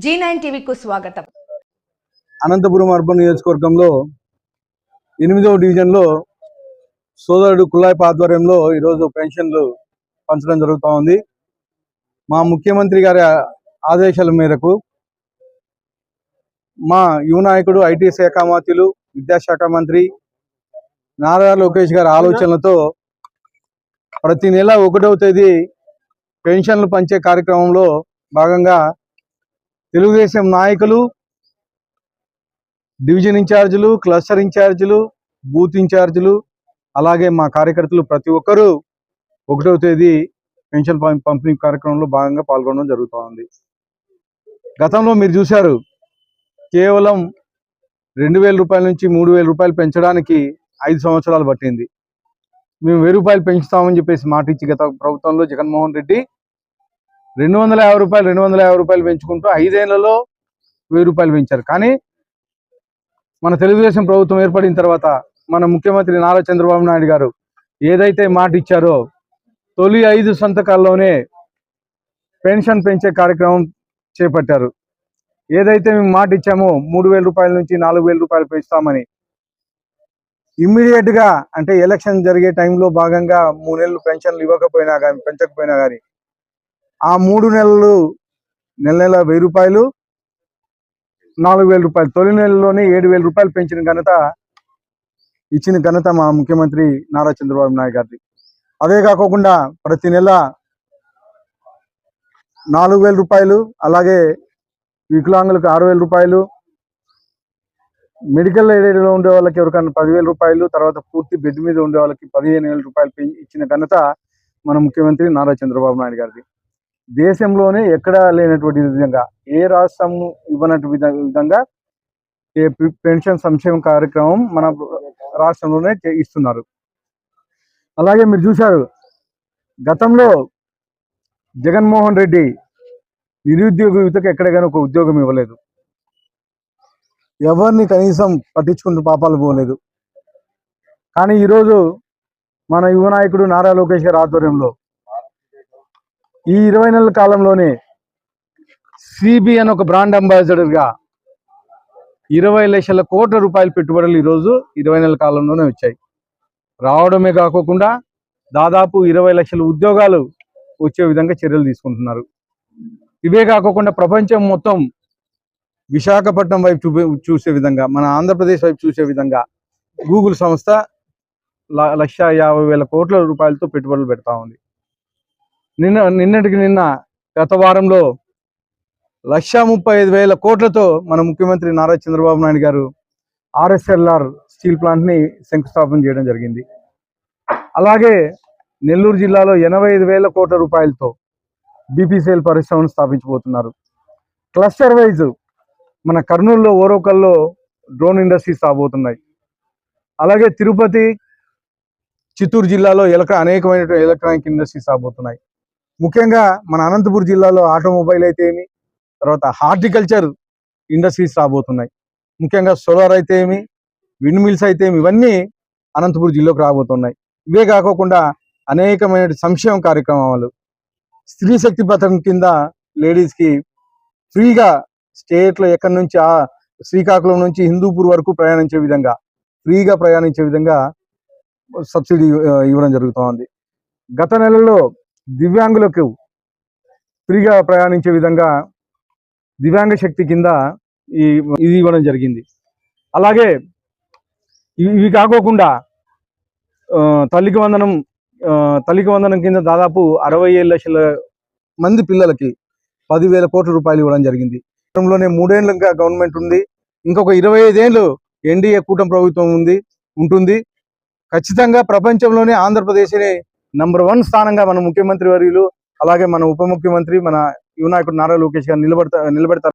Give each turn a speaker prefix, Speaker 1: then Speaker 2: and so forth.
Speaker 1: G9 టీవీకు స్వాగతం.
Speaker 2: Anantapuram urban నియోజకవర్గంలో 8వ డివిజన్లో సోదరుడు కుల్లాయప ఆధ్వర్యంలో ఈరోజు పెన్షన్లు పంచడం జరుగుతూ ఉంది. మా ముఖ్యమంత్రి గారి ఆదేశాల మేరకు మా యువ నాయకుడు ఐటీ శాఖ మంత్రులు విద్యాశాఖ మంత్రి నారా లోకేష్ గారి ఆలోచనలతో ప్రతి నెల 1వ తేదీ పెన్షన్లు పంచే కార్యక్రమంలో భాగంగా తెలుగుదేశం నాయకులు, డివిజన్ ఇన్ఛార్జీలు, క్లస్టర్ ఇన్ఛార్జీలు, బూత్ ఇన్ఛార్జీలు, అలాగే మా కార్యకర్తలు ప్రతి ఒక్కరూ 1వ తేదీ పెన్షన్ పంపిణీ కార్యక్రమంలో భాగంగా పాల్గొనడం జరుగుతోంది. గతంలో మీరు చూశారు, కేవలం 2000 రూపాయల నుంచి 3000 రూపాయలు పెంచడానికి 5 సంవత్సరాలు పట్టింది. మేము 1000 రూపాయలు పెంచుతామని చెప్పేసి మాట ఇచ్చి గత ప్రభుత్వంలో జగన్మోహన్ రెడ్డి 250 రూపాయలు పెంచుకుంటూ 5 ఏళ్లలో 1000 రూపాయలు పెంచారు. కానీ మన తెలుగుదేశం ప్రభుత్వం ఏర్పడిన తర్వాత మన ముఖ్యమంత్రి నారా చంద్రబాబు నాయుడు గారు ఏదైతే మాట ఇచ్చారో తొలి 5 సంతకాల్లోనే పెన్షన్ పెంచే కార్యక్రమం చేపట్టారు. ఏదైతే మేము మాట ఇచ్చామో 3000 రూపాయల నుంచి 4000 రూపాయలు పెంచుతామని ఇమ్మీడియట్ గా, అంటే ఎలక్షన్ జరిగే టైంలో భాగంగా 3 నెలలు పెన్షన్లు ఇవ్వకపోయినా కానీ పెంచకపోయినా కానీ ఆ 3 నెలలు నెల 1000 రూపాయలు, 4000 రూపాయలు, తొలి నెలలోనే 7000 రూపాయలు ఇచ్చిన ఘనత మా ముఖ్యమంత్రి నారా చంద్రబాబు నాయుడు గారిది. అదే కాకుండా ప్రతి నెల 4000 రూపాయలు, అలాగే వికలాంగులకు 6000 రూపాయలు, మెడికల్ ఎయిడ్లో ఉండే వాళ్ళకి ఎవరికైనా 10,000 రూపాయలు, తర్వాత పూర్తి బెడ్ మీద ఉండే వాళ్ళకి 15,000 రూపాయలు ఇచ్చిన ఘనత మన ముఖ్యమంత్రి నారా చంద్రబాబు నాయుడు గారిది. దేశంలోనే ఎక్కడా లేనటువంటి విధంగా, ఏ రాష్ట్రం ఇవ్వనట్టు విధంగా పెన్షన్ సంక్షేమ కార్యక్రమం మన రాష్ట్రంలోనే ఇస్తున్నారు. అలాగే మీరు చూశారు, గతంలో జగన్మోహన్ రెడ్డి నిరుద్యోగ యువతకు ఎక్కడికైనా ఒక ఉద్యోగం ఇవ్వలేదు. ఎవరిని కనీసం పట్టించుకుంటూ పాపాలు పోలేదు. కానీ ఈరోజు మన యువ నాయకుడు నారా లోకేష్ గారి ఆధ్వర్యంలో ఈ 20 నెలల కాలంలోనే సిబి అని ఒక బ్రాండ్ అంబాసిడర్గా 20 లక్షల కోట్ల రూపాయల పెట్టుబడులు ఈరోజు 20 నెలల కాలంలోనే వచ్చాయి. రావడమే కాకుండా దాదాపు 20 లక్షల ఉద్యోగాలు వచ్చే విధంగా చర్యలు తీసుకుంటున్నారు. ఇవే కాకుండా ప్రపంచం మొత్తం విశాఖపట్నం వైపు చూసే విధంగా, మన ఆంధ్రప్రదేశ్ వైపు చూసే విధంగా గూగుల్ సంస్థ 1,50,000 కోట్ల రూపాయలతో పెట్టుబడులు పెడతా ఉంది. నిన్నటికి నిన్న గత వారంలో 1,35,000 కోట్లతో మన ముఖ్యమంత్రి నారా చంద్రబాబు నాయుడు గారు RSLR స్టీల్ ప్లాంట్ ని శంకుస్థాపన చేయడం జరిగింది. అలాగే నెల్లూరు జిల్లాలో 85,000 కోట్ల రూపాయలతో BPCL పరిశ్రమను స్థాపించబోతున్నారు. క్లస్టర్ వైజ్ మన కర్నూలులో ఓరోకల్లో డ్రోన్ ఇండస్ట్రీస్ రాబోతున్నాయి. అలాగే తిరుపతి, చిత్తూరు జిల్లాలో అనేకమైన ఎలక్ట్రానిక్ ఇండస్ట్రీస్ రాబోతున్నాయి. ముఖ్యంగా మన అనంతపురం జిల్లాలో ఆటోమొబైల్ అయితే ఏమి, తర్వాత హార్టికల్చర్ ఇండస్ట్రీస్ రాబోతున్నాయి. ముఖ్యంగా సోలార్ అయితే ఏమి, విండ్ మిల్స్ అయితే ఏమి, ఇవన్నీ అనంతపురం జిల్లాకు రాబోతున్నాయి. ఇవే కాకుండా అనేకమైన సంక్షేమ కార్యక్రమాలు, స్త్రీ శక్తి పథకం కింద లేడీస్కి ఫ్రీగా స్టేట్లో ఎక్కడి నుంచి శ్రీకాకుళం నుంచి హిందూపూర్ వరకు ప్రయాణించే విధంగా, ఫ్రీగా ప్రయాణించే విధంగా సబ్సిడీ ఇవ్వడం జరుగుతోంది. గత నెలలో దివ్యాంగులకు ఫ్రీగా ప్రయాణించే విధంగా దివ్యాంగ శక్తి కింద ఇది ఇవ్వడం జరిగింది. అలాగే ఇవి కాకుండా తల్లికి వందనం కింద దాదాపు 67 లక్షల మంది పిల్లలకి 10,000 కోట్ల రూపాయలు ఇవ్వడం జరిగింది. లోనే 3 ఏళ్ళుగా గవర్నమెంట్ ఉంది. ఇంకొక 25 ఏళ్ళు ఎన్డీఏ కూటమి ప్రభుత్వం ఉంటుంది. ఖచ్చితంగా ప్రపంచంలోనే ఆంధ్రప్రదేశ్ని నంబర్ 1 స్థానంగా మన ముఖ్యమంత్రి వర్యులు, అలాగే మన ఉప ముఖ్యమంత్రి, మన యువ నాయకుడు నారా లోకేష్ గారు నిలబెడతారు.